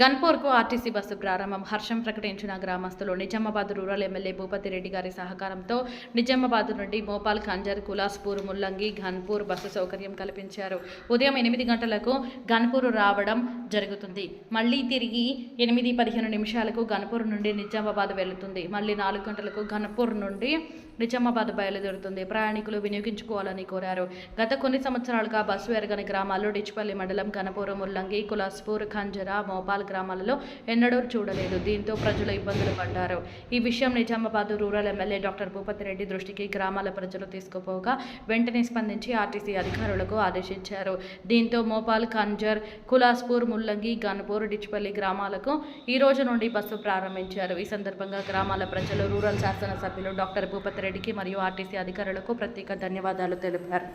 గన్పూర్కు RTC bus ప్రారంభం హర్షం ప్రకటించిన గ్రామస్తులు. నిజామాబాద్ రూరల్ ఎమ్మెల్యే భూపతి రెడ్డి గారి సహకారంతో నిజామాబాద్ నుండి మోపాల్, ఖంజర్, కులాస్పూర్, ముల్లంగి, గన్పూర్ బస్సు సౌకర్యం కల్పించారు. ఉదయం 8 గంటలకు గన్పూర్ రావడం జరుగుతుంది. మళ్లీ తిరిగి 8:15 గన్పూర్ నుండి నిజామాబాద్ వెళుతుంది. మళ్లీ 4 గంటలకు గన్పూర్ నుండి నిజామాబాద్ బయలుదేరుతుంది. ప్రయాణికులు వినియోగించుకోవాలని కోరారు. గత కొన్ని సంవత్సరాలుగా బస్సు ఎరగని గ్రామాల్లో డిచ్పల్లి మండలం, గణపూర్, ముల్లంగి, కులాస్పూర్, ఖంజర, మోపాల్ గ్రామాలలో ఎన్నడూ చూడలేదు. దీంతో ప్రజలు ఇబ్బందులు పడ్డారు. ఈ విషయం Nizamabad rural MLA doctor Bhupathi Reddy దృష్టికి గ్రామాల ప్రజలు తీసుకుపోగా వెంటనే స్పందించి ఆర్టీసీ అధికారులకు ఆదేశించారు. దీంతో మోపాల్, ఖంజర్, కులాస్పూర్, ముల్లంగి, గన్పూర్, డిచ్పల్లి గ్రామాలకు ఈ రోజు నుండి బస్సు ప్రారంభించారు. ఈ సందర్భంగా గ్రామాల ప్రజలు రూరల్ శాసనసభ్యులు డాక్టర్ భూపతి రెడ్డికి మరియు ఆర్టీసీ అధికారులకు ప్రత్యేక ధన్యవాదాలు తెలిపారు.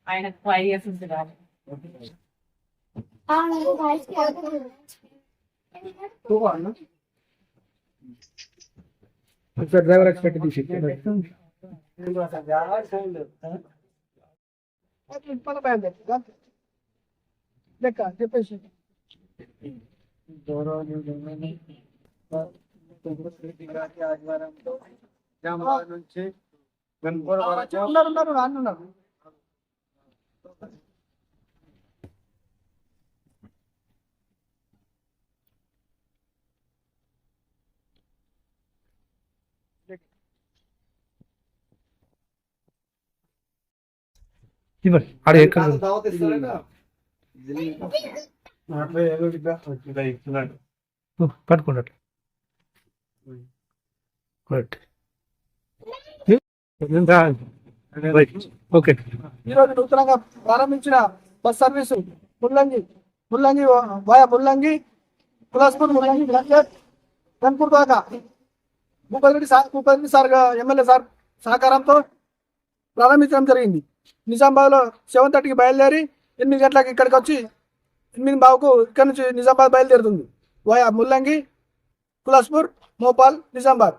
ఆయనకు 5 years ఉంది కాదు. డ్రైవర్ ఎక్స్పెక్ట్ తీసి చెప్పేసి ఆదివారంలో నిజామాబాద్ నుంచి గన్పూర్ వరకు ఉన్నారు. పట్టుకున్నట్లు ఓకే. ఈరోజు నూతనంగా ప్రారంభించిన బస్ సర్వీసు ముల్లంగి వాయా ముల్లంగి, కులాస్పూర్, ముల్లంగి, గన్పూర్ దాకా భూపతి సార్ ఎమ్మెల్యే సార్ సహకారంతో ప్రారంభించడం జరిగింది. నిజామాబాద్లో 7:30కి బయలుదేరి 8 గంటలకు ఇక్కడికి వచ్చి 8:15కు ఇక్కడ నుంచి నిజామాబాద్ బయలుదేరుతుంది. వాయా ముల్లంగి, కులాస్పూర్, మోపాల్, నిజామాబాద్.